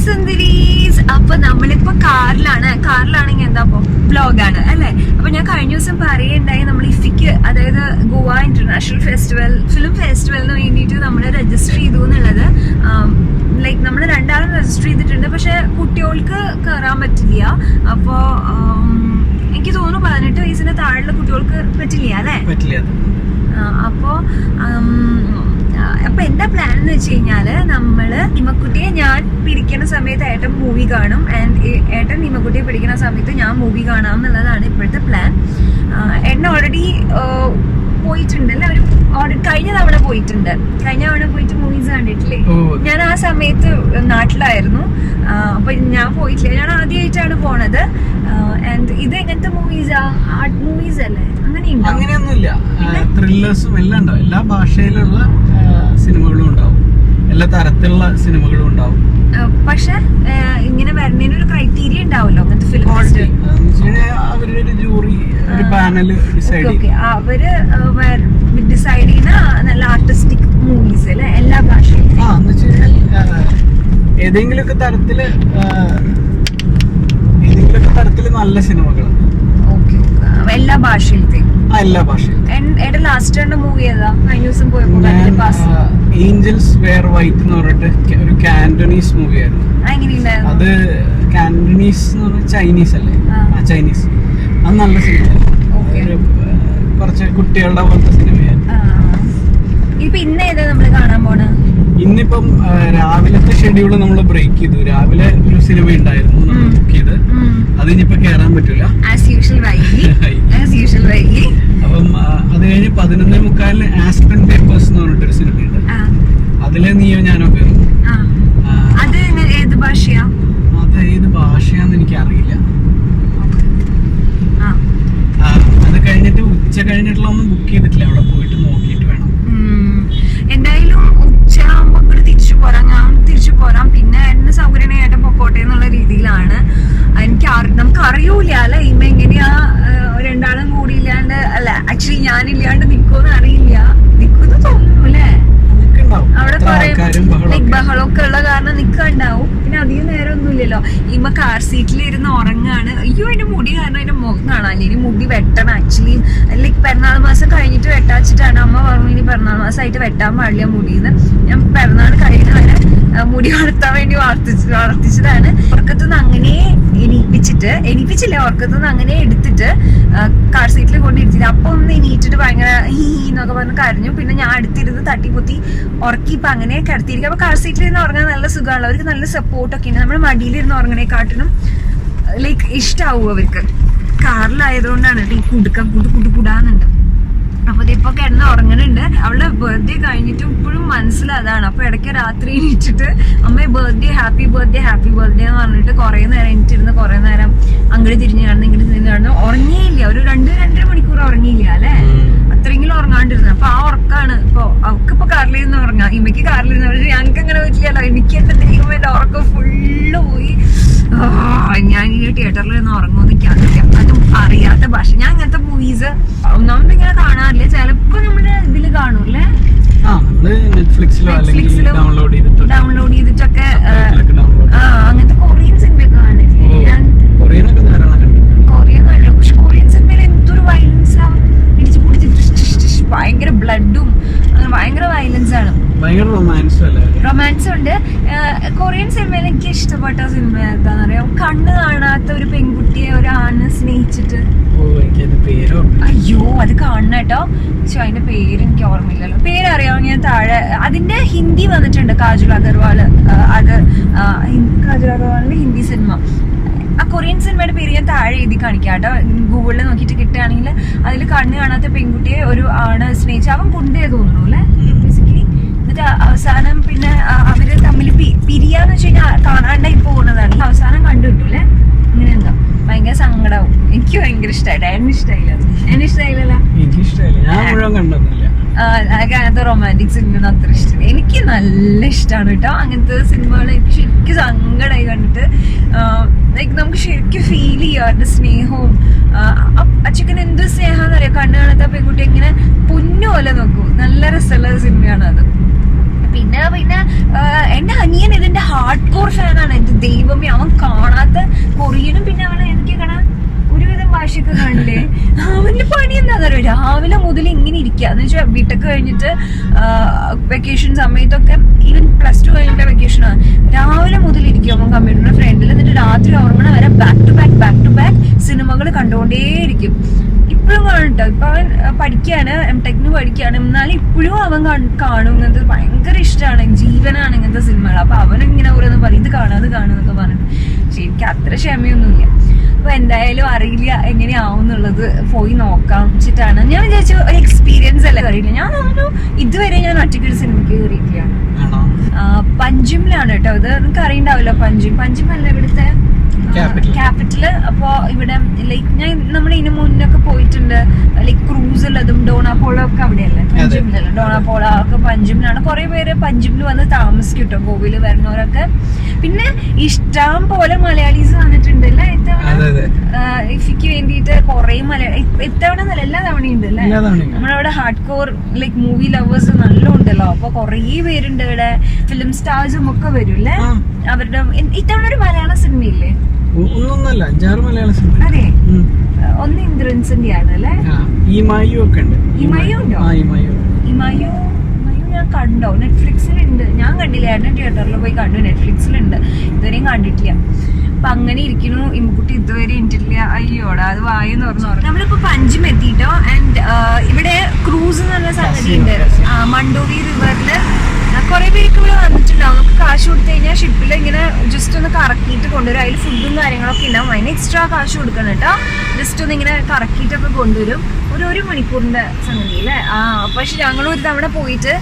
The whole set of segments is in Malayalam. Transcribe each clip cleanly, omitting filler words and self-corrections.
സുന്ദരീസ്. അപ്പൊ നമ്മളിപ്പോ കാറിലാണെങ്കിൽ എന്താ വ്ലോഗാണ് അല്ലെ. അപ്പൊ ഞാൻ കഴിഞ്ഞ ദിവസം പറയുണ്ടായി നമ്മൾ ഇഫിക്ക്, അതായത് ഗോവ ഇന്റർനാഷണൽ ഫിലിം ഫെസ്റ്റിവലിന് വേണ്ടിയിട്ട് നമ്മൾ രജിസ്റ്റർ ചെയ്തു എന്നുള്ളത്. ലൈക്ക് നമ്മൾ 2 ആളും രജിസ്റ്റർ ചെയ്തിട്ടുണ്ട്, പക്ഷെ കുട്ടികൾക്ക് കയറാൻ പറ്റില്ല. അപ്പോ എനിക്ക് തോന്നുന്നു 18 വയസ്സിന് താഴെയുള്ള കുട്ടികൾക്ക് പറ്റില്ല അല്ലെ. അപ്പോ എന്താ പ്ലാൻ എന്ന് വെച്ച് കഴിഞ്ഞാല്, നമ്മള് നിമക്കുട്ടിയെ ഞാൻ പിടിക്കുന്ന സമയത്ത് ഏട്ടൻ മൂവി കാണും, ആൻഡ് ഏട്ടൻ നിമക്കുട്ടിയെ പിടിക്കുന്ന സമയത്ത് ഞാൻ മൂവി കാണാം എന്നുള്ളതാണ് ഇപ്പോഴത്തെ പ്ലാൻ. ഏട്ടൻ ഓൾറെഡി പോയിട്ടുണ്ടല്ലേ, കഴിഞ്ഞ തവണ പോയിട്ടുണ്ട്. കഴിഞ്ഞ തവണ പോയിട്ട് മൂവീസ് കണ്ടിട്ടില്ലേ? ഞാൻ ആ സമയത്ത് നാട്ടിലായിരുന്നു, അപ്പൊ ഞാൻ പോയിട്ടില്ല. ഞാൻ ആദ്യമായിട്ടാണ് പോണത്. ആൻഡ് ഇത് എങ്ങനത്തെ മൂവീസാ? ആർട്ട് മൂവീസ് അല്ലേ? അങ്ങനെയൊന്നുമില്ല, ത്രില്ലേഴ്സും എല്ലാം ഉണ്ടാവും. എല്ലാ ഭാഷയിലുള്ള സിനിമകളും ഉണ്ടാവും, എല്ലാ തരത്തിലുള്ള സിനിമകളും ഉണ്ടാവും. പക്ഷെ ഇങ്ങനെ വരുന്നതിന് ഒരു ക്രൈറ്റീരിയ ഉണ്ടാവുമല്ലോ അങ്ങനത്തെ ഫിലിം. അവരുടെ ഒരു ജൂറി, ഒരു പാനൽ ഡിസൈഡ് ചെയ്യും. അവര് ഡിസൈഡ് ചെയ്യുന്ന നല്ല ആർട്ടിസ്റ്റിക് മൂവീസ് അല്ലെ, എല്ലാ ഭാഷയിലും. ഏതെങ്കിലുമൊക്കെ തരത്തില് നല്ല സിനിമകൾ എല്ലാ ഭാഷയിലത്തെയും. എല്ലാ ഭാഷയിലും. എന്റെ ലാസ്റ്റ് കണ്ട മൂവി ഏതാ? കഴിഞ്ഞ ദിവസം പോയപ്പോ ഏഞ്ചൽസ് വെയർ വൈറ്റ് എന്ന് പറഞ്ഞിട്ട് ഒരു കാന്റോണീസ് മൂവി ആയിരുന്നു. അത് കാന്റോണീസ് എന്ന് പറഞ്ഞാൽ ചൈനീസ് അല്ലേ? ചൈനീസ്. അത് നല്ല സിനിമ, കുറച്ച് കുട്ടികളുടെ പോലത്തെ സിനിമയായിരുന്നു. ഇപ്പൊ ഇന്ന് ഏതാ നമ്മള് കാണാൻ പോണ? ഇന്നിപ്പം രാവിലത്തെ ഷെഡ്യൂള് നമ്മൾ ബ്രേക്ക് ചെയ്തു. രാവിലെ ഒരു സിനിമ ഉണ്ടായിരുന്നു നമ്മൾ ബുക്ക് ചെയ്ത്, അത് ഇനിയിപ്പോ കേറാൻ പറ്റൂല. അപ്പം അത് കഴിഞ്ഞ് 11:45 ആസ്പെൻ പേപ്പേഴ്സ് എന്ന് പറഞ്ഞിട്ടൊരു സിനിമയുണ്ട്. അതിലെ നീയോ ഞാനോ കയറും. അത് ഏത് ഭാഷയാന്ന് എനിക്ക് അറിയില്ല. അത് കഴിഞ്ഞിട്ട് ഉച്ച കഴിഞ്ഞിട്ടുള്ള ഒന്നും ബുക്ക് ചെയ്തിട്ടില്ല, അവിടെ പോയിട്ട് നോക്കിയിട്ട് വേണം. എന്തായാലും ഉച്ചയാകുമ്പോ തിരിച്ചു പോരാം. പിന്നെ എന്നെ സൗകര്യമായിട്ട് പൊക്കോട്ടെ എന്നുള്ള രീതിയിലാണ്. നമുക്ക് അറിയൂല അല്ലെ ഇമ്മ എങ്ങനെയാ 2 ആളും കൂടി ഇല്ലാണ്ട്, അല്ല ആക്ച്വലി ഞാനില്ലാണ്ട് നിക്കുമെന്ന് അറിയില്ല. നിക്കുമെന്ന് തോന്നുന്നു അല്ലേ? അവിടെ കുറെ ബഹളമൊക്കെ ഉള്ള കാരണം നിക്കുണ്ടാവും. പിന്നെ അധികം നേരം ഒന്നും ഇല്ലല്ലോ. ഇമ്മ കാർ സീറ്റിൽ ഇരുന്ന് ഉറങ്ങാണ്. അയ്യോ അതിന്റെ മുടി കാരണം അതിന്റെ മുഖം കാണാൻ. ഇനി മുടി വെട്ടണം ആക്ച്വലി. ലൈക്ക് പിറന്നാൾ മാസം കഴിഞ്ഞിട്ട് വെട്ടാച്ചിട്ടാണ്. അമ്മ പറഞ്ഞു ഇനി പിറന്നാൾ മാസമായിട്ട് വെട്ടാൻ പാടില്ല മുടിന്ന്. ഞാൻ പിറന്നാൾ കഴിഞ്ഞ വരെ മുടി വളർത്താൻ വേണ്ടി വളർത്തിച്ചതാണ്. ഉറക്കത്തുനിന്ന് അങ്ങനെ എണീപ്പിച്ചില്ല, ഉറക്കത്തുനിന്ന് അങ്ങനെ എടുത്തിട്ട് കാർ സീറ്റിൽ കൊണ്ടിരുത്തില്ല. അപ്പൊ ഒന്ന് എണീറ്റിട്ട് ഭയങ്കര എന്നൊക്കെ പറഞ്ഞ് കരഞ്ഞു. പിന്നെ ഞാൻ അടുത്തിരുന്ന് തട്ടിപ്പൊത്തി ഉറക്കി ഇപ്പൊ അങ്ങനെ കിടത്തിയിരിക്കും. അപ്പൊ കാർ സീറ്റിൽ ഇരുന്ന് ഉറങ്ങാൻ നല്ല സുഖമാണ്. അവർക്ക് നല്ല സപ്പോർട്ടൊക്കെ ഉണ്ട്. നമ്മുടെ മടിയിലിരുന്ന് ഉറങ്ങണേക്കാട്ടിനും ലൈക്ക് ഇഷ്ടാവും അവർക്ക്. കാറിലായതുകൊണ്ടാണ് ഈ കുടുക്കുടാന്നുണ്ട്. അപ്പൊ ഇതിപ്പോ കിടന്ന് ഉറങ്ങണുണ്ട്. അവളുടെ ബർത്ത്ഡേ കഴിഞ്ഞിട്ടും ഇപ്പോഴും മനസ്സിലതാണ്. അപ്പൊ ഇടയ്ക്ക് രാത്രി എണീറ്റിട്ട് അമ്മ ഹാപ്പി ബർത്ത്ഡേ എന്ന് പറഞ്ഞിട്ട് കുറെ നേരം എണീറ്റിരുന്ന് കുറെ നേരം അങ്ങോട്ട് തിരിഞ്ഞു കാണുന്നു ഇങ്ങോട്ട് തിരിഞ്ഞു കാണുന്നു. ഉറങ്ങിയില്ല, ഒരു 2-2.5 മണിക്കൂർ ഉറങ്ങിയില്ല അല്ലെ, അത്രയെങ്കിലും ഉറങ്ങാണ്ടിരുന്നു. അപ്പൊ ആ ഉറക്കാണ് ഇപ്പൊ അവക്കിപ്പോ കാറിലിരുന്ന് ഉറങ്ങാം. ഇമ്മയ്ക്ക് കാറിലിരുന്ന്, പക്ഷെ ഞങ്ങൾക്ക് അങ്ങനെ പറ്റില്ലല്ലോ. എനിക്ക് എന്റെ ദൈവം എന്റെ ഉറക്കം ഫുള്ള് പോയി. ഞാൻ ഈ തിയേറ്ററിൽ നിന്ന് ഉറങ്ങുമെന്ന് എനിക്കറിയില്ല. അതും അറിയാത്ത ഭാഷ. ഞാൻ അങ്ങനത്തെ മൂവീസ് ഒന്നാമത് ഇങ്ങനെ കാണാറില്ല. ചിലപ്പോ നമ്മുടെ ഇതില് കാണൂല്ലേ, നെറ്റ്ഫ്ലിക്സിലും ഡൗൺലോഡ് ചെയ്തിട്ടൊക്കെ അങ്ങനത്തെ കൊറിയൻ സിനിമയൊക്കെ കാണില്ലേ. ഞാൻ കൊറിയൻ സിനിമയിൽ എന്തൊരു വയലൻസാ, ഇടിച്ചു പൊടിച്ച് ഭയങ്കര ബ്ലഡും ഭയങ്കര വയലൻസ് ആണ്. റൊമാൻസ് ഉണ്ട്. കൊറിയൻ സിനിമയിൽ എനിക്ക് ഇഷ്ടപ്പെട്ട സിനിമ എന്താന്ന് അറിയാം? കണ്ണ് കാണാത്ത ഒരു പെൺകുട്ടിയെ ഒരു ആണ് സ്നേഹിച്ചിട്ട്, അയ്യോ അത് കാണണം കേട്ടോ. പക്ഷെ അതിന്റെ പേര് എനിക്ക് ഓർമ്മയില്ലല്ലോ. പേരറിയാമോ? ഞാൻ താഴെ അതിന്റെ ഹിന്ദി വന്നിട്ടുണ്ട്. കാജൽ അഗർവാളിന്റെ ഹിന്ദി സിനിമ. ആ കൊറിയൻ സിനിമയുടെ പേര് ഞാൻ താഴെ എഴുതി കാണിക്കാം കേട്ടോ. ഗൂഗിളിൽ നോക്കിയിട്ട് കിട്ടുകയാണെങ്കിൽ അതിൽ കണ്ണ് കാണാത്ത പെൺകുട്ടിയെ ഒരു ആണ് സ്നേഹിച്ച് അവൻ കൊണ്ടേ തോന്നുന്നു അല്ലെ ബേസിക്കലി. എന്നിട്ട് അവസാനം പിന്നെ അവര് തമ്മിൽ പിരിയാന്ന് വെച്ച് കഴിഞ്ഞാൽ കാണാണ്ടായി പോകുന്നതാണ്. അവസാനം കണ്ടുകിട്ടു അല്ലെ. അങ്ങനെ എന്താ ഭയങ്കര സങ്കടാവും. എനിക്ക് ഭയങ്കര ഇഷ്ടമായിട്ട്. എന്നെ ഇഷ്ടമായില്ലല്ലോ. അങ്ങനത്തെ റൊമാൻറ്റിക് സിനിമ അത്ര ഇഷ്ടമില്ല. എനിക്ക് നല്ല ഇഷ്ടമാണ് കേട്ടോ അങ്ങനത്തെ സിനിമകൾ. എനിക്ക് ശരിക്കും സങ്കടമായി കണ്ടിട്ട്. ലൈക്ക് നമുക്ക് ശരിക്കും ഫീൽ ചെയ്യും അവരുടെ സ്നേഹവും. അച്ഛക്കന് എന്ത് സ്നേഹമെന്ന് അറിയാം. കണ്ണു കാണാത്ത പെൺകുട്ടി ഇങ്ങനെ പൊന്നു പോലെ നോക്കും. നല്ല രസമുള്ള സിനിമയാണ് അത്. പിന്നെ എന്റെ അനിയൻ ഇതിന്റെ ഹാർഡ് കോർ ഫാനാണ്. എന്റെ രാവിലെ മുതൽ ഇങ്ങനെ ഇരിക്കുക എന്ന് വെച്ചാൽ വീട്ടൊക്കെ കഴിഞ്ഞിട്ട് വെക്കേഷൻ സമയത്തൊക്കെ ഈവൻ +2 കഴിഞ്ഞിട്ട് വെക്കേഷനാണ്, രാവിലെ മുതൽ ഇരിക്കും അവൻ കമ്പ്യൂട്ടറിന്റെ ഫ്രണ്ടിൽ, എന്നിട്ട് രാത്രി ഉറങ്ങണ വരെ ബാക്ക് ടു ബാക്ക് സിനിമകൾ കണ്ടുകൊണ്ടേയിരിക്കും. ഇപ്പോഴും കാണട്ടോ, ഇപ്പൊ അവൻ പഠിക്കുകയാണ്, M.Tech പഠിക്കുകയാണ്, എന്നാലും ഇപ്പോഴും അവൻ കാണും. ഇങ്ങനത്തെ ഭയങ്കര ഇഷ്ടമാണ്, ജീവനാണ് ഇങ്ങനത്തെ സിനിമകൾ. അപ്പൊ അവനിങ്ങനെ ഓരോന്ന് പറയും ഇത് കാണാന്നൊക്കെ പറഞ്ഞിട്ട്. പക്ഷെ എനിക്ക് അത്ര ക്ഷമയൊന്നുമില്ല. അപ്പൊ എന്തായാലും അറിയില്ല എങ്ങനെയാവും എന്നുള്ളത്, പോയി നോക്കാം വെച്ചിട്ടാണ്. ഞാൻ വിചാരിച്ച ഒരു എക്സ്പീരിയൻസ് അല്ല കയറിയില്ല. ഞാൻ തോന്നുന്നു ഇതുവരെ ഞാൻ ഒറ്റയ്ക്കൊരു സിനിമയ്ക്ക് കയറിയിട്ടില്ല. പഞ്ചിമിലാണ് കേട്ടോ ഇത്. നിങ്ങൾക്ക് അറിയണ്ടാവില്ല പഞ്ചിം അല്ല ഇവിടുത്തെ ക്യാപിറ്റല്. അപ്പൊ ഇവിടെ ലൈക്ക് നമ്മൾ ഇതിനു മുന്നൊക്കെ പോയിട്ടുണ്ട്, ലൈക്ക് ക്രൂസുള്ളതും ഡോണാപോള ഒക്കെ അവിടെയല്ലേ, പഞ്ചിമിലല്ല. ഡോണാപോള ഒക്കെ പഞ്ചിമിലാണ്. കുറെ പേര് പഞ്ചിമിൽ വന്ന് താമസിക്കും കേട്ടോ, ഗോവയിൽ വരുന്നവരൊക്കെ. പിന്നെ ഇഷ്ടം പോലെ മലയാളീസ് വന്നിട്ടുണ്ട് അല്ലേ ഇഫിക്ക് വേണ്ടിയിട്ട്. കുറെ ഇത്തവണ എന്നല്ല, എല്ലാ തവണയും ഉണ്ട് അല്ലേ. നമ്മളവിടെ hard core like movie lovers നല്ല ഉണ്ടല്ലോ. അപ്പൊ കുറെ പേരുണ്ട് ഇവിടെ, ഫിലിം സ്റ്റാർസും ഒക്കെ വരും അല്ലേ. അവരുടെ ഇത്തവണ ഒരു മലയാള സിനിമയില്ലേ? അതെ, ഒന്ന് ഇന്ദ്രൻസിന്റെ ആണ് അല്ലേ. ഇമായു ഒക്കെ ഉണ്ട്. ഇമായു ഉണ്ടോ? ഇമായു ഞാൻ കണ്ടോ? നെറ്റ്ഫ്ലിക്സിലുണ്ട്. ഞാൻ കണ്ടില്ല, ഏട്ടൻ തിയേറ്ററിൽ പോയി കണ്ടു. നെറ്റ്ഫ്ലിക്സിലുണ്ട്, ഇതുവരെയും കണ്ടിട്ടില്ല. അപ്പൊ അങ്ങനെ ഇരിക്കുന്നു. ഇമ്മുക്കുട്ടി ഇതുവരെ ഇട്ടിട്ടില്ല. അയ്യോടാ, അത് വായെന്ന് പറഞ്ഞു. നമ്മളിപ്പോ പഞ്ചിം എത്തിട്ടോ. ആൻഡ് ഇവിടെ ക്രൂസ് എന്ന് പറഞ്ഞ സംഗതി ഉണ്ട്. മണ്ടോവി റിവറില് കുറെ പേർക്ക് ഇവിടെ വന്നിട്ടുണ്ടാവും. നമുക്ക് കാശ് കൊടുത്തു കഴിഞ്ഞാൽ ഷിപ്പിൽ ഇങ്ങനെ ജസ്റ്റ് ഒന്ന് കറക്കിയിട്ട് കൊണ്ടുവരും. അതിൽ ഫുഡും കാര്യങ്ങളൊക്കെ ഉണ്ടാവും. അതിന് എക്സ്ട്രാ കാശ് കൊടുക്കണം കേട്ടോ. ജസ്റ്റ് ഒന്ന് ഇങ്ങനെ കറക്കിയിട്ടൊക്കെ കൊണ്ടുവരും. ഒരു മണിക്കൂറിന്റെ സംഗതി അല്ലേ. പക്ഷെ ഞങ്ങൾ ഒരു തവണ പോയിട്ട്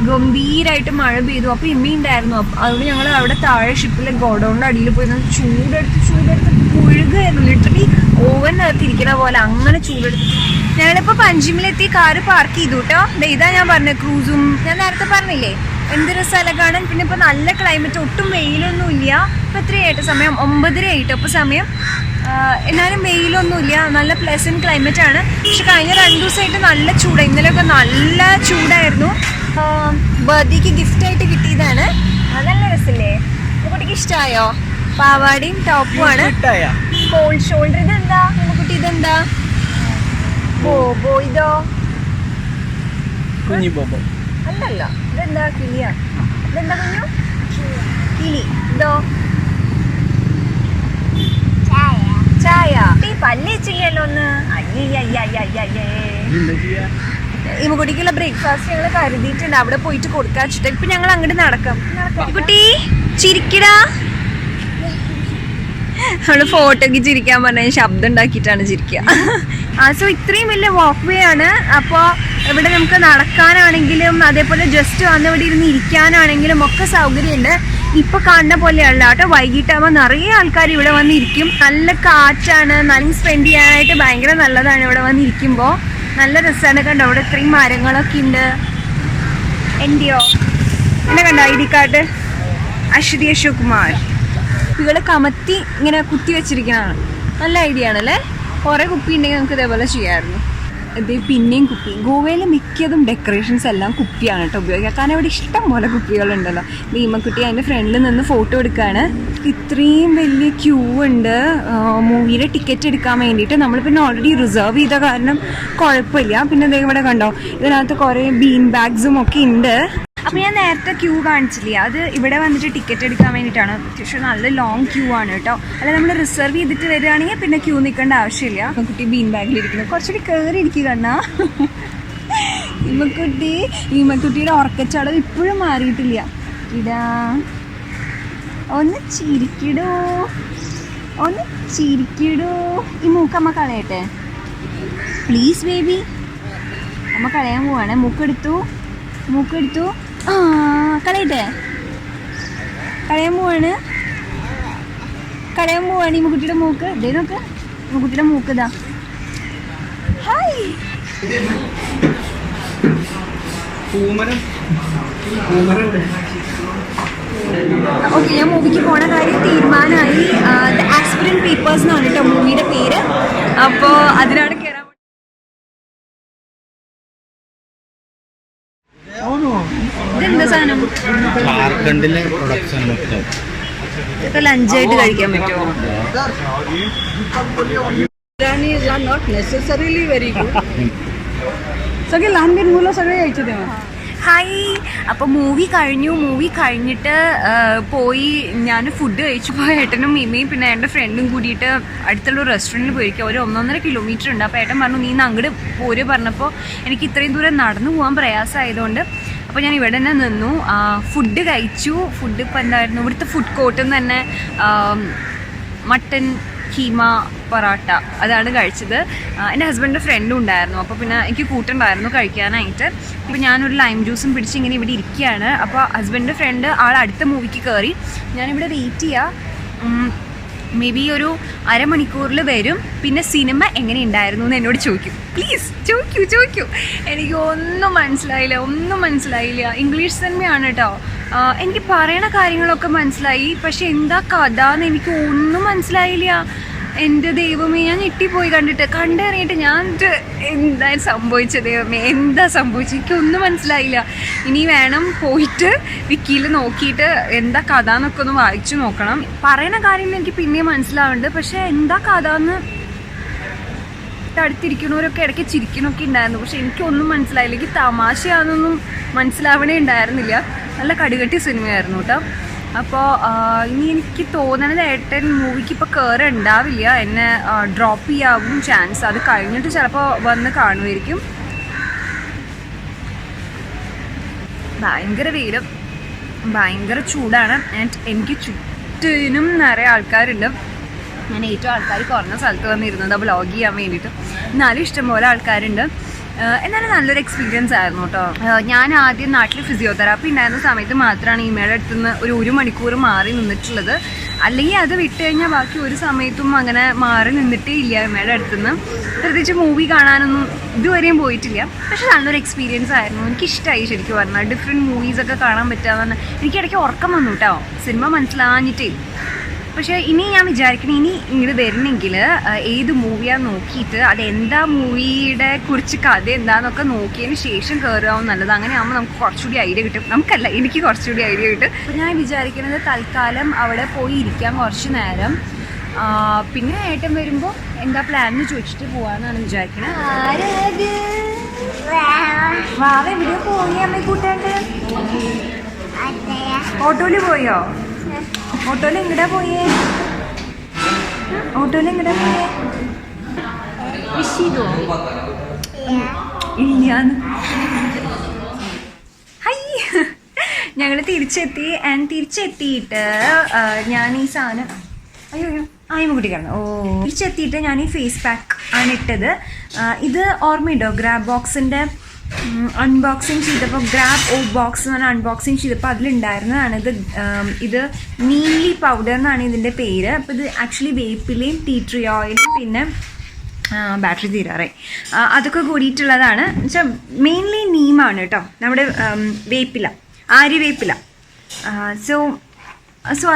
ഗംഭീരായിട്ട് മഴ പെയ്തു. അപ്പൊ ഇമ്മി ഉണ്ടായിരുന്നു. അതുകൊണ്ട് ഞങ്ങൾ അവിടെ താഴെ ഷിപ്പിലെ ഗോഡൌണിന്റെ അടിയിൽ പോയി ചൂടെടുത്ത് പുഴുകായിരുന്നു. ലിറ്ററലി ഓവനകത്ത് ഇരിക്കുന്ന പോലെ അങ്ങനെ ചൂടെടുത്ത്. ഞങ്ങളിപ്പോ പഞ്ചിമിലെത്തി, കാറ് പാർക്ക് ചെയ്തു കേട്ടോ. ഇതാ ഞാൻ പറഞ്ഞ ക്രൂസും ഞാൻ നേരത്തെ പറഞ്ഞില്ലേ, എന്തൊരു സ്ഥലം കാണാൻ. പിന്നെ ഇപ്പൊ നല്ല ക്ലൈമറ്റ്, ഒട്ടും വെയിലൊന്നും ഇല്ല. ഇപ്പൊ എത്രയായിട്ട് സമയം? 9:30 ആയിട്ട്. അപ്പൊ സമയം എന്നാലും വെയിലൊന്നുമില്ല, നല്ല പ്ലസന്റ് ക്ലൈമറ്റ് ആണ്. പക്ഷെ കഴിഞ്ഞ 2 ദിവസമായിട്ട് നല്ല ചൂടാണ്. ഇന്നലെയൊക്കെ നല്ല ചൂടായിരുന്നു. ബർത്ത്ഡേക്ക് ഗിഫ്റ്റ് ആയിട്ട് കിട്ടിയതാണ്. നല്ല രസല്ലേ? കുട്ടിക്ക് ഇഷ്ടമായോ? പാവാടയും ടോപ്പും ആണ്. Call shoulder. ഇതെന്താ കുട്ടി? ഇതെന്താ? ബോബോ. ഇതോ അല്ലല്ലോ, ഇതെന്താ? കിളിയാ. ഇതെന്താ കുഞ്ഞു? കിളി. ഇതോ ചായ. പല്ല് ചെയ്യല്ലോ ഒന്ന്. ഇമ്മക്കുട്ടിക്കുള്ള ബ്രേക്ക്ഫാസ്റ്റ് ഞങ്ങൾ കരുതിയിട്ടുണ്ട്, അവിടെ പോയിട്ട് കൊടുക്കാൻ വെച്ചിട്ട്. ഇപ്പൊ ഞങ്ങൾ അങ്ങോട്ട് നടക്കാം. കുട്ടി ചിരിക്കടാ. നമ്മള് ഫോട്ടോക്ക് ചിരിക്കാൻ പറഞ്ഞ ശബ്ദം ഉണ്ടാക്കിയിട്ടാണ് ചിരിക്കുക. സോ ഇത്രയും വലിയ വാക്ക് വേ ആണ്. അപ്പോൾ ഇവിടെ നമുക്ക് നടക്കാനാണെങ്കിലും അതേപോലെ ജസ്റ്റ് വന്ന് ഇവിടെ ഇരുന്ന് ഇരിക്കാനാണെങ്കിലും ഒക്കെ സൗകര്യമുണ്ട്. ഇപ്പൊ കാണുന്ന പോലെയല്ല കേട്ടോ. വൈകിട്ടാകുമ്പോൾ നിറയെ ആൾക്കാർ ഇവിടെ വന്നിരിക്കും. നല്ല കാറ്റാണ്, നല്ല സ്പെൻഡ് ചെയ്യാനായിട്ട് ഭയങ്കര നല്ലതാണ് ഇവിടെ വന്നിരിക്കുമ്പോൾ. നല്ല രസമാണ്. കണ്ടോ ഇവിടെ ഇത്രയും മരങ്ങളൊക്കെ ഉണ്ട്. എന്റെയോ എന്നെ കണ്ടോ ID കാർഡ്? അശ്വതി അശോക് കുമാർ. കുപ്പികൾ കമത്തി ഇങ്ങനെ കുത്തി വെച്ചിരിക്കുന്നതാണ്. നല്ല ഐഡിയ ആണല്ലേ. കുറെ കുപ്പി ഉണ്ടെങ്കിൽ നമുക്ക് ഇതേപോലെ ചെയ്യാമായിരുന്നു. ഇത് പിന്നെയും കുപ്പി. ഗോവയിൽ മിക്കതും ഡെക്കറേഷൻസ് എല്ലാം കുപ്പിയാണ് കേട്ടോ ഉപയോഗിക്കുക. കാരണം ഇവിടെ ഇഷ്ടം പോലെ കുപ്പികളുണ്ടല്ലോ. ഭീമക്കുട്ടി അതിൻ്റെ ഫ്രണ്ടിൽ നിന്ന് ഫോട്ടോ എടുക്കുകയാണ്. ഇത്രയും വലിയ ക്യൂ ഉണ്ട് മൂവിയുടെ ടിക്കറ്റ് എടുക്കാൻ വേണ്ടിയിട്ട്. നമ്മൾ പിന്നെ ഓൾറെഡി റിസർവ് ചെയ്ത കാരണം കുഴപ്പമില്ല. പിന്നെ ദേ ഇവിടെ കണ്ടോ, ഇതിനകത്ത് കുറേ ബീൻ ബാഗ്സും ഒക്കെ ഉണ്ട്. അപ്പോൾ ഞാൻ നേരത്തെ ക്യൂ കാണിച്ചില്ലേ, അത് ഇവിടെ വന്നിട്ട് ടിക്കറ്റ് എടുക്കാൻ വേണ്ടിയിട്ടാണ്. അത്യാവശ്യം നല്ല ലോങ് ക്യൂ ആണ് കേട്ടോ. അല്ല നമ്മൾ റിസർവ് ചെയ്തിട്ട് വരികയാണെങ്കിൽ പിന്നെ ക്യൂ നിൽക്കേണ്ട ആവശ്യമില്ല. കുട്ടി ബീൻ ബാഗിലിരിക്കുന്നത് കുറച്ചുകൂടി കയറി ഇരിക്കുക കണ്ണാ. ഇമ്മക്കുട്ടിയുടെ ഉറക്കച്ചടവ് ഇപ്പോഴും മാറിയിട്ടില്ല. ഇടാ ഒന്ന് ചിരിക്കിടൂ, ഒന്ന് ചിരിക്കിടൂ. ഈ മൂക്കമ്മ കളയട്ടെ പ്ലീസ് ബേബി. അമ്മ കളയാൻ പോവാണ്. മൂക്കെടുത്തു. കളയട്ടെ. കളയാൻ പോവാണ് ഈ കുട്ടിയുടെ മൂക്ക്. ഇതേ നോക്ക്, കുട്ടിയുടെ മൂക്ക് ഇതാ. ഹായ്. ഓക്കെ, ഞാൻ മൂവിക്ക് പോണ കാര്യം തീരുമാനമായി. ദ ആസ്പിരൻ പേപ്പേഴ്സ് എന്നാണ് കേട്ടോ മൂവിയുടെ പേര്. അപ്പോൾ അതിനാണ് കയറാൻ. ഇതെന്താ സാധനം? ജാർഖണ്ഡിലെ പ്രൊഡക്ഷൻ. ഇതൊക്കെ ലഞ്ചായിട്ട് കഴിക്കാൻ പറ്റുമോ? Biryani is not necessarily very good. सगळे लहान बिन मुलं सगळे यायचे तेव्हा. ഹായ്. അപ്പോൾ മൂവി കഴിഞ്ഞിട്ട് പോയി ഞാൻ ഫുഡ് കഴിച്ചു പോയ ഏട്ടനും മീമയും പിന്നെ എൻ്റെ ഫ്രണ്ടും കൂടിയിട്ട് അടുത്തുള്ള റെസ്റ്റോറൻറ്റിൽ പോയിരിക്കുക. ഒരു 1.5 കിലോമീറ്റർ ഉണ്ട്. അപ്പോൾ ഏട്ടൻ പറഞ്ഞു നീ അങ്ങോട്ട് പോര് പറഞ്ഞപ്പോൾ എനിക്ക് ഇത്രയും ദൂരം നടന്നു പോകാൻ പ്രയാസമായതുകൊണ്ട് അപ്പോൾ ഞാൻ ഇവിടെ തന്നെ നിന്നു. ഫുഡ് കഴിച്ചു. ഫുഡ് ഇപ്പോൾ എന്തായിരുന്നു, ഇവിടുത്തെ ഫുഡ് കോർട്ടിൽ നിന്ന് തന്നെ മട്ടൻ കീമ പൊറോട്ട അതാണ് കഴിച്ചത്. എൻ്റെ ഹസ്ബൻഡിൻ്റെ ഫ്രണ്ടും ഉണ്ടായിരുന്നു. അപ്പോൾ പിന്നെ എനിക്ക് കൂട്ടുണ്ടായിരുന്നു കഴിക്കാനായിട്ട്. ഇപ്പോൾ ഞാനൊരു ലൈം ജ്യൂസും പിടിച്ച് ഇങ്ങനെ ഇവിടെ ഇരിക്കുകയാണ്. അപ്പോൾ ഹസ്ബൻഡിൻ്റെ ഫ്രണ്ട് ആൾ അടുത്ത മൂവിക്ക് കയറി. ഞാനിവിടെ വെയിറ്റ് ചെയ്യുക. മേ ബി ഒരു അരമണിക്കൂറിൽ വരും. പിന്നെ സിനിമ എങ്ങനെ ഉണ്ടായിരുന്നു എന്ന് എന്നോട് ചോദിക്കും. പ്ലീസ് ചോദിക്കൂ. എനിക്ക് ഒന്നും മനസ്സിലായില്ല. ഇംഗ്ലീഷ് സിനിമയാണ് കേട്ടോ. എനിക്ക് പറയണ കാര്യങ്ങളൊക്കെ മനസ്സിലായി, പക്ഷെ എന്താ കഥ എന്ന് എനിക്ക് ഒന്നും മനസ്സിലായില്ല. എൻ്റെ ദൈവമേ, ഞാൻ ഞെട്ടിപ്പോയി കണ്ടിറങ്ങിയിട്ട് ഞാൻ എന്താ സംഭവിച്ചത്, എന്താ സംഭവിച്ചത് എനിക്കൊന്നും മനസ്സിലായില്ല. ഇനി വേണം പോയിട്ട് വിക്കിയിൽ നോക്കിയിട്ട് എന്താ കഥ എന്നൊക്കെ ഒന്ന് വായിച്ചു നോക്കണം. പറയുന്ന കാര്യങ്ങൾ എനിക്ക് പിന്നെയും മനസ്സിലാവുന്നുണ്ട്, പക്ഷെ എന്താ കഥ എന്ന് അടുത്തിരിക്കുന്നവരൊക്കെ ഇടയ്ക്ക് ചിരിക്കണമൊക്കെ ഉണ്ടായിരുന്നു. പക്ഷെ എനിക്കൊന്നും മനസ്സിലായില്ല. എനിക്ക് തമാശയാണെന്നൊന്നും മനസ്സിലാവണേ ഉണ്ടായിരുന്നില്ല. നല്ല കടുകട്ടി സിനിമയായിരുന്നു കേട്ടോ. അപ്പോൾ ഇനി എനിക്ക് തോന്നണത് ഏട്ടൻ മൂവിക്ക് ഇപ്പോൾ കയറുണ്ടാവില്ല, എന്നെ ഡ്രോപ്പ് ചെയ്യാവും ചാൻസ്. അത് കഴിഞ്ഞിട്ട് ചിലപ്പോൾ വന്ന് കാണുമായിരിക്കും. ഭയങ്കര വെയിലും ഭയങ്കര ചൂടാണ്. ആൻഡ് എനിക്ക് ചുറ്റിനും നിറയെ ആൾക്കാരുണ്ട്. ഞാൻ ഏറ്റവും ആൾക്കാർ കുറഞ്ഞ സ്ഥലത്ത് വന്നിരുന്നത് വ്ളോഗ് ചെയ്യാൻ വേണ്ടിയിട്ട്. എന്നാലും ഇഷ്ടംപോലെ ആൾക്കാരുണ്ട്. എന്നാലും നല്ലൊരു എക്സ്പീരിയൻസ് ആയിരുന്നു കേട്ടോ. ഞാൻ ആദ്യം നാട്ടിൽ ഫിസിയോതെറാപ്പി ഉണ്ടായിരുന്ന സമയത്ത് മാത്രമാണ് ഈമയുടെ അടുത്തുനിന്ന് ഒരു മണിക്കൂർ മാറി നിന്നിട്ടുള്ളത്. അല്ലെങ്കിൽ അത് വിട്ട് കഴിഞ്ഞാൽ ബാക്കി ഒരു സമയത്തും അങ്ങനെ മാറി നിന്നിട്ടേ ഇല്ല ഈമയുടെ അടുത്തുനിന്ന്. പ്രത്യേകിച്ച് മൂവി കാണാനൊന്നും ഇതുവരെയും പോയിട്ടില്ല. പക്ഷെ നല്ലൊരു എക്സ്പീരിയൻസ് ആയിരുന്നു. എനിക്കിഷ്ടമായി ശരിക്കും പറഞ്ഞാൽ. ഡിഫറെൻറ്റ് മൂവീസൊക്കെ കാണാൻ പറ്റാമെന്ന് എനിക്കിടയ്ക്ക് ഉറക്കം വന്നു കേട്ടോ, സിനിമ മനസ്സിലാഞ്ഞിട്ടേ. പക്ഷേ ഇനി ഞാൻ വിചാരിക്കണം, ഇനി ഇങ്ങോട്ട് വരുന്നെങ്കിൽ ഏത് മൂവിയാന്ന് നോക്കിയിട്ട് അതെന്താ മൂവിയുടെ കുറിച്ച് കഥ എന്താണെന്നൊക്കെ നോക്കിയതിന് ശേഷം കയറാവും നല്ലത്. അങ്ങനെ ആകുമ്പോൾ നമുക്ക് കുറച്ചുകൂടി ഐഡിയ കിട്ടും. നമുക്കല്ല, എനിക്ക് കുറച്ചുകൂടി ഐഡിയ കിട്ടും. അപ്പോൾ ഞാൻ വിചാരിക്കുന്നത് തൽക്കാലം അവിടെ പോയി ഇരിക്കാം കുറച്ച് നേരം. പിന്നെ ഏട്ടൻ വരുമ്പോൾ എന്താ പ്ലാൻ എന്ന് ചോദിച്ചിട്ട് പോവാന്നാണ് വിചാരിക്കുന്നത്. വാവ എവിടെ പോയി അമ്മ കൂട്ടാണ്ട്? ഓട്ടോയിൽ പോയോ? ഓട്ടോയിൽ എങ്ങടാ പോയേ? ഇല്ലാന്ന്. ഹൈ, ഞങ്ങൾ തിരിച്ചെത്തി. ആൻഡ് തിരിച്ചെത്തിയിട്ട് ഞാൻ ഈ സാധനം ആയ്മക്കുട്ടി കിടന്നു. തിരിച്ചെത്തിയിട്ട് ഞാൻ ഈ ഫേസ് പാക്ക് ആണ് ഇട്ടത്. ഇത് ഓർമ്മയുണ്ടോ? ഗ്രാബ് ബോക്സിൻ്റെ അൺബോക്സിങ് ചെയ്തപ്പോൾ, ഗ്രാബ് ഓ ബോക്സ് എന്ന് പറഞ്ഞാൽ അൺബോക്സിങ് ചെയ്തപ്പോൾ അതിലുണ്ടായിരുന്നതാണ് ഇത് നീലി പൗഡർ എന്നാണ് ഇതിൻ്റെ പേര്. അപ്പോൾ ഇത് ആക്ച്വലി വേപ്പിലയും ടീ ട്രീ ഓയിലും പിന്നെ ബാറ്ററി തീരാറേ അതൊക്കെ കൂടിയിട്ടുള്ളതാണ്. എന്നുവെച്ചാൽ മെയിൻലി നീമാണ് കേട്ടോ, നമ്മുടെ വേപ്പില, ആര്യവേപ്പില. സോ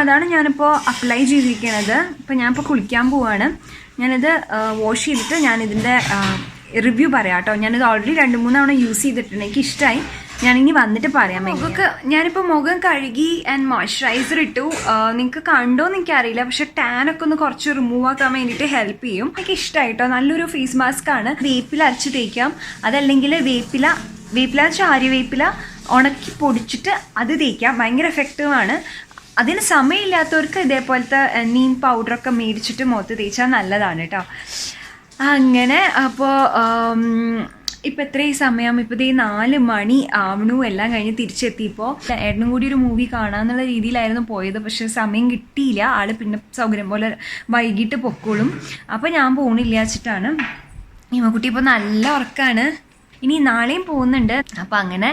അതാണ് ഞാനിപ്പോൾ അപ്ലൈ ചെയ്തിരിക്കുന്നത്. ഇപ്പോൾ ഞാനിപ്പോൾ കുളിക്കാൻ പോവാണ്. ഞാനിത് വാഷ് ചെയ്തിട്ട് ഞാനിതിൻ്റെ റിവ്യൂ പറയാം കേട്ടോ. ഞാനിത് ഓൾറെഡി 2-3 തവണ യൂസ് ചെയ്തിട്ടുണ്ട്. എനിക്ക് ഇഷ്ടമായി. ഞാനിനി വന്നിട്ട് പറയാം. ഞാനിപ്പോൾ മുഖം കഴുകി ആൻഡ് മോയ്സ്ചറൈസർ ഇട്ടു. നിങ്ങൾക്ക് കണ്ടോന്ന് എനിക്കറിയില്ല, പക്ഷെ ടാനൊക്കെ ഒന്ന് കുറച്ച് റിമൂവ് ആക്കാൻ വേണ്ടിയിട്ട് ഹെൽപ്പ് ചെയ്യും. എനിക്ക് ഇഷ്ടമായി കേട്ടോ. നല്ലൊരു ഫേസ് മാസ്ക് ആണ്. വേപ്പില അരച്ച് തേക്കാം, അതല്ലെങ്കിൽ വേപ്പില ആര്യവേപ്പില ഉണക്കി പൊടിച്ചിട്ട് അത് തേക്കാം. ഭയങ്കര എഫക്റ്റീവാണ്. അതിന് സമയമില്ലാത്തവർക്ക് ഇതേപോലത്തെ നീം പൗഡറൊക്കെ മേടിച്ചിട്ട് മുഖത്ത് തേച്ചാൽ നല്ലതാണ് കേട്ടോ. അങ്ങനെ അപ്പോൾ ഇപ്പം എത്രയും സമയം, ഇപ്പോൾ ഈ 4 മണി ആവണു. എല്ലാം കഴിഞ്ഞ് തിരിച്ചെത്തിയപ്പോൾ ഏട്ടനും കൂടി ഒരു മൂവി കാണാമെന്നുള്ള രീതിയിലായിരുന്നു പോയത്. പക്ഷെ സമയം കിട്ടിയില്ല. ആൾ പിന്നെ സൗകര്യം പോലെ വൈകിട്ട് പൊക്കോളും. അപ്പോൾ ഞാൻ പോകണില്ല വെച്ചിട്ടാണ്. ഇമ്മക്കുട്ടി ഇപ്പോൾ നല്ല ഉറക്കമാണ്. ഇനി നാളെയും പോകുന്നുണ്ട്. അപ്പം അങ്ങനെ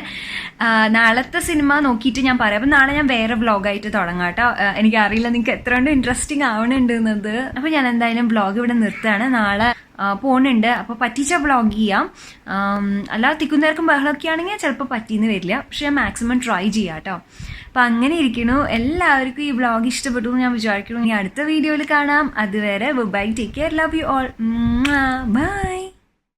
നാളത്തെ സിനിമ നോക്കിയിട്ട് ഞാൻ പറയാം. അപ്പം നാളെ ഞാൻ വേറെ വ്ളോഗായിട്ട് തുടങ്ങാം കേട്ടോ. എനിക്കറിയില്ല നിങ്ങൾക്ക് എത്ര കൊണ്ട് ഇൻട്രസ്റ്റിംഗ് ആവണുണ്ട് എന്നത്. അപ്പം ഞാൻ എന്തായാലും വ്ളോഗ് ഇവിടെ നിർത്തുകയാണ്. നാളെ പോകുന്നുണ്ട്. അപ്പോൾ പറ്റിച്ച വ്ളോഗ് ചെയ്യാം. അല്ലാതെ തിക്കുന്നേർക്കും ബഹളമൊക്കെ ആണെങ്കിൽ ചിലപ്പോൾ പറ്റിയെന്ന് വരില്ല. പക്ഷെ ഞാൻ മാക്സിമം ട്രൈ ചെയ്യാം കേട്ടോ. അപ്പം അങ്ങനെ ഇരിക്കുന്നു. എല്ലാവർക്കും ഈ വ്ളോഗ് ഇഷ്ടപ്പെട്ടു എന്ന് ഞാൻ വിചാരിക്കുന്നു. ഇനി അടുത്ത വീഡിയോയിൽ കാണാം. അതുവരെ bye, take care, love you all, by.